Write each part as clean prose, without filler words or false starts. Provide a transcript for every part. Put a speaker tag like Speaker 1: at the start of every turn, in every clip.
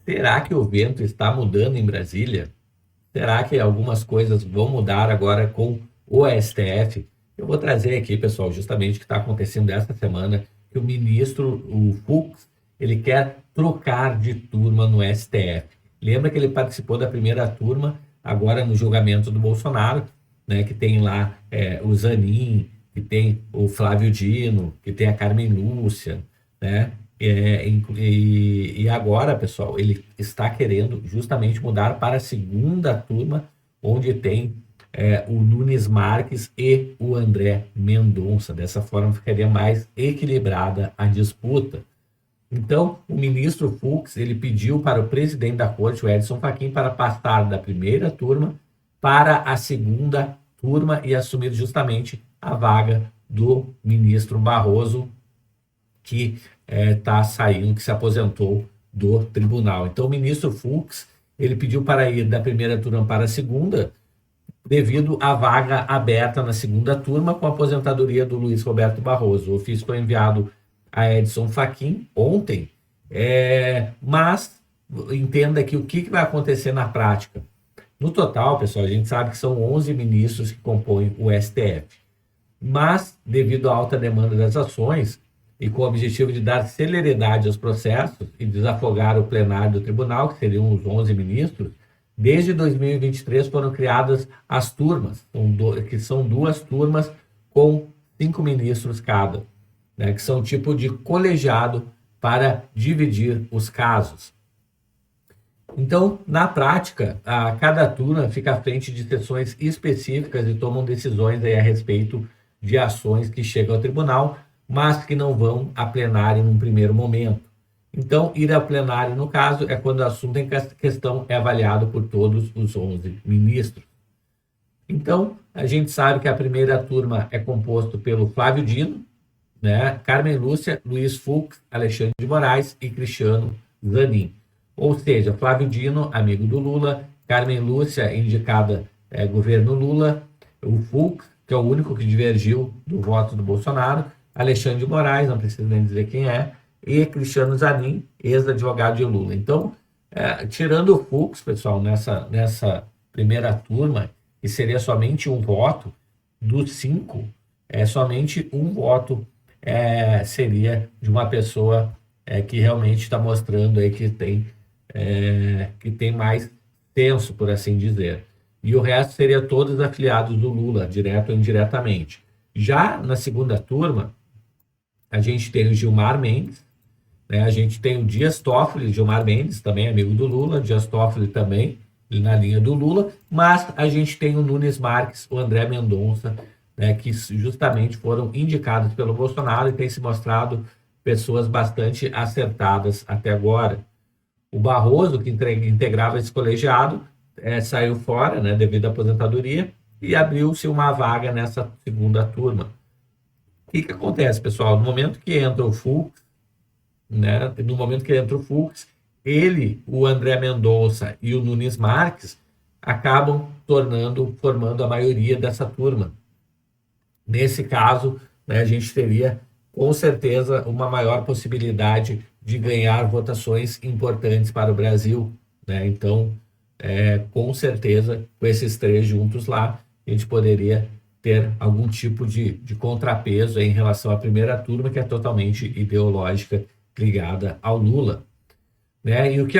Speaker 1: Será que o vento está mudando em Brasília? Será que algumas coisas vão mudar agora com o STF? Eu vou trazer aqui, pessoal, justamente o que está acontecendo essa semana, que o ministro, o Fux, ele quer trocar de turma no STF. Lembra que ele participou da primeira turma, agora no julgamento do Bolsonaro, né, que tem lá o Zanin, que tem o Flávio Dino, que tem a Carmen Lúcia, né? E agora, pessoal, ele está querendo justamente mudar para a segunda turma, onde tem o Nunes Marques e o André Mendonça. Dessa forma, ficaria mais equilibrada a disputa. Então, o ministro Fux ele pediu para o presidente da corte, o Edson Fachin, para passar da primeira turma para a segunda turma e assumir justamente a vaga do ministro Barroso, que está saindo, que se aposentou do tribunal. Então, o ministro Fux ele pediu para ir da primeira turma para a segunda, devido à vaga aberta na segunda turma com a aposentadoria do Luiz Roberto Barroso. O ofício foi enviado a Edson Fachin ontem, mas entenda que o que vai acontecer na prática. No total, pessoal, a gente sabe que são 11 ministros que compõem o STF, mas devido à alta demanda das ações e com o objetivo de dar celeridade aos processos e desafogar o plenário do tribunal, que seriam os 11 ministros, desde 2023 foram criadas as turmas, que são duas turmas com 5 ministros cada, né, que são tipo de colegiado para dividir os casos. Então, na prática, cada turma fica à frente de sessões específicas e tomam decisões aí a respeito de ações que chegam ao tribunal, mas que não vão a plenário num primeiro momento. Então, ir a plenário, no caso, é quando o assunto em questão é avaliado por todos os 11 ministros. Então, a gente sabe que a primeira turma é composta pelo Flávio Dino, né, Carmen Lúcia, Luiz Fux, Alexandre de Moraes e Cristiano Zanin. Ou seja, Flávio Dino, amigo do Lula, Carmen Lúcia, indicada governo Lula, o Fux, que é o único que divergiu do voto do Bolsonaro, Alexandre de Moraes, não preciso nem dizer quem é, e Cristiano Zanin, ex-advogado de Lula. Então, tirando o Fux, pessoal, nessa primeira turma, que seria somente um voto, dos 5, somente um voto seria de uma pessoa que realmente está mostrando aí que tem mais senso, por assim dizer. E o resto seria todos afiliados do Lula, direto ou indiretamente. Já na segunda turma, a gente tem o Gilmar Mendes, né? A gente tem o Dias Toffoli, Gilmar Mendes, também amigo do Lula, Dias Toffoli também, na linha do Lula, mas a gente tem o Nunes Marques, o André Mendonça, né, que justamente foram indicados pelo Bolsonaro e têm se mostrado pessoas bastante acertadas até agora. O Barroso, que integrava esse colegiado, saiu fora, né, devido à aposentadoria, e abriu-se uma vaga nessa segunda turma. O que acontece, pessoal? No momento que entra o Fux, né, ele, o André Mendonça e o Nunes Marques acabam formando a maioria dessa turma. Nesse caso, né, a gente teria, com certeza, uma maior possibilidade de ganhar votações importantes para o Brasil, né? Então, com certeza, com esses 3 juntos lá, a gente poderia ter algum tipo de contrapeso em relação à primeira turma, que é totalmente ideológica, ligada ao Lula, né? E o que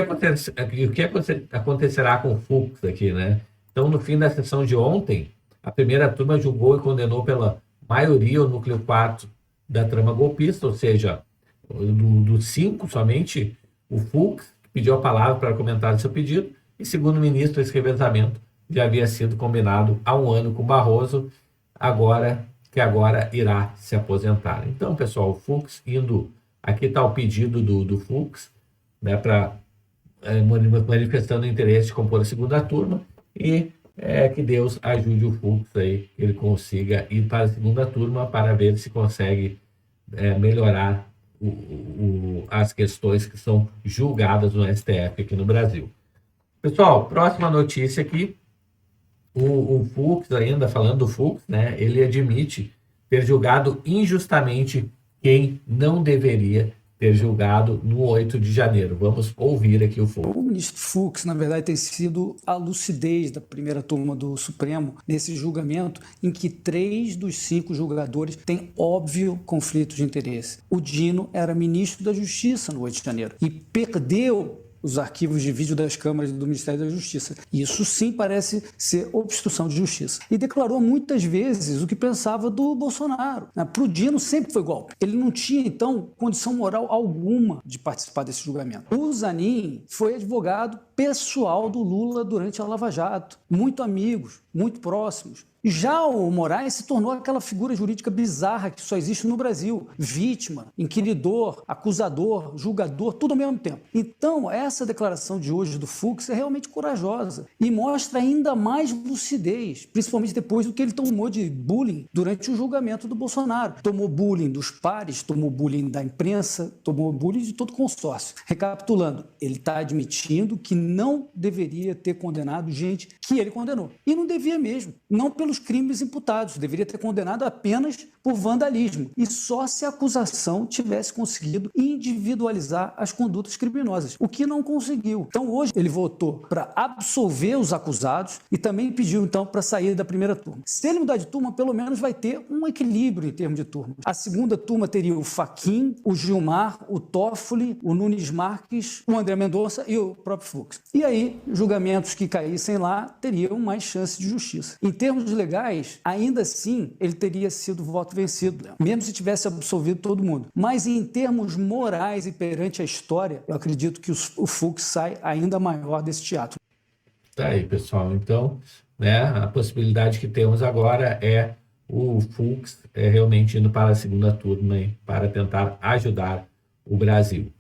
Speaker 1: acontecerá com o Fux aqui, né? Então, no fim da sessão de ontem, a primeira turma julgou e condenou pela maioria o núcleo 4 da trama golpista, ou seja, dos 5, somente o Fux pediu a palavra para comentar o seu pedido, e segundo o ministro, esse revezamento já havia sido combinado há um ano com Barroso, agora irá se aposentar. Então, pessoal, o Fux indo, aqui está o pedido do Fux, né, para manifestando o interesse de compor a segunda turma, e que Deus ajude o Fux aí, que ele consiga ir para a segunda turma para ver se consegue melhorar as questões que são julgadas no STF aqui no Brasil. Pessoal, próxima notícia aqui, o Fux, ainda falando do Fux, né, ele admite ter julgado injustamente quem não deveria ter julgado no 8 de janeiro. Vamos ouvir aqui o Fux.
Speaker 2: O ministro Fux, na verdade, tem sido a lucidez da primeira turma do Supremo nesse julgamento em que 3 dos 5 julgadores têm óbvio conflito de interesse. O Dino era ministro da Justiça no 8 de janeiro e perdeu os arquivos de vídeo das câmaras do Ministério da Justiça. Isso sim parece ser obstrução de justiça. E declarou muitas vezes o que pensava do Bolsonaro. Para o Dino sempre foi golpe. Ele não tinha, então, condição moral alguma de participar desse julgamento. O Zanin foi advogado pessoal do Lula durante a Lava Jato. Muito amigos, muito próximos. Já o Moraes se tornou aquela figura jurídica bizarra que só existe no Brasil. Vítima, inquiridor, acusador, julgador, tudo ao mesmo tempo. Então, essa declaração de hoje do Fux é realmente corajosa e mostra ainda mais lucidez, principalmente depois do que ele tomou de bullying durante o julgamento do Bolsonaro. Tomou bullying dos pares, tomou bullying da imprensa, tomou bullying de todo o consórcio. Recapitulando, ele está admitindo que não deveria ter condenado gente que ele condenou. E não devia mesmo. Não pelos crimes imputados, deveria ter condenado apenas por vandalismo, e só se a acusação tivesse conseguido individualizar as condutas criminosas, o que não conseguiu. Então hoje ele votou para absolver os acusados e também pediu então para sair da primeira turma. Se ele mudar de turma, pelo menos vai ter um equilíbrio em termos de turmas. A segunda turma teria o Fachin, o Gilmar, o Toffoli, o Nunes Marques, o André Mendonça e o próprio Fux. E aí, julgamentos que caíssem lá teriam mais chance de justiça. Em termos legais, ainda assim, ele teria sido voto vencido, Léo, mesmo se tivesse absolvido todo mundo. Mas em termos morais e perante a história, eu acredito que o Fux sai ainda maior desse teatro.
Speaker 1: Tá aí, pessoal. Então, né, a possibilidade que temos agora é o Fux realmente indo para a segunda turma para tentar ajudar o Brasil.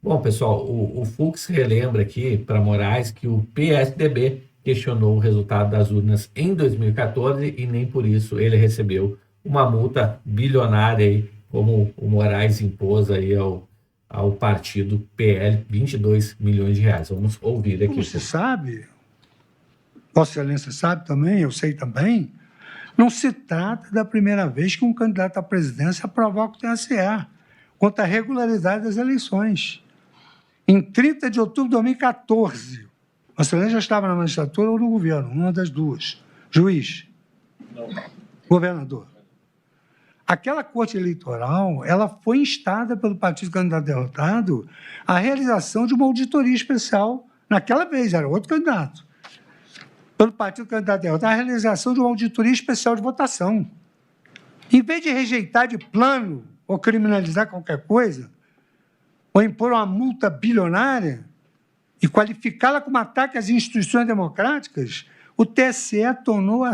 Speaker 1: Bom, pessoal, o Fux relembra aqui para Moraes que o PSDB questionou o resultado das urnas em 2014 e nem por isso ele recebeu uma multa bilionária aí, como o Moraes impôs aí ao partido PL, 22 milhões de reais. Vamos ouvir aqui.
Speaker 3: Como você sabe, Vossa Excelência sabe também, eu sei também, não se trata da primeira vez que um candidato à presidência provoca o TSE contra a regularidade das eleições. Em 30 de outubro de 2014, Vossa Excelência já estava na magistratura ou no governo, uma das duas. Juiz. Não. Governador. Aquela corte eleitoral, ela foi instada pelo partido candidato derrotado à realização de uma auditoria especial, naquela vez, era outro candidato, pelo partido candidato derrotado, a realização de uma auditoria especial de votação. Em vez de rejeitar de plano ou criminalizar qualquer coisa, ou impor uma multa bilionária e qualificá-la como ataque às instituições democráticas, o TSE tomou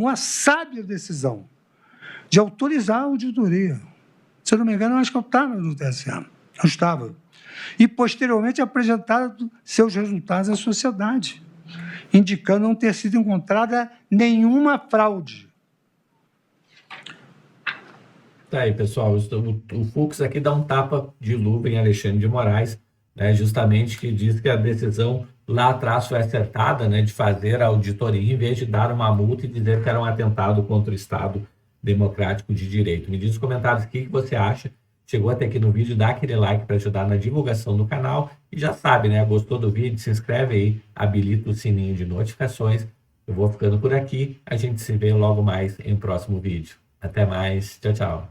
Speaker 3: a sábia decisão de autorizar a auditoria. Se eu não me engano, eu acho que eu estava no TSE. Eu estava. E, posteriormente, apresentado seus resultados à sociedade, indicando não ter sido encontrada nenhuma fraude.
Speaker 1: Tá aí, pessoal. O Fux aqui dá um tapa de luva em Alexandre de Moraes, né, justamente que diz que a decisão lá atrás foi acertada, né, de fazer a auditoria em vez de dar uma multa e dizer que era um atentado contra o Estado democrático de direito. Me diz nos comentários o que você acha. Chegou até aqui no vídeo, dá aquele like para ajudar na divulgação do canal. E já sabe, né? Gostou do vídeo? Se inscreve aí, habilita o sininho de notificações. Eu vou ficando por aqui. A gente se vê logo mais em próximo vídeo. Até mais. Tchau, tchau.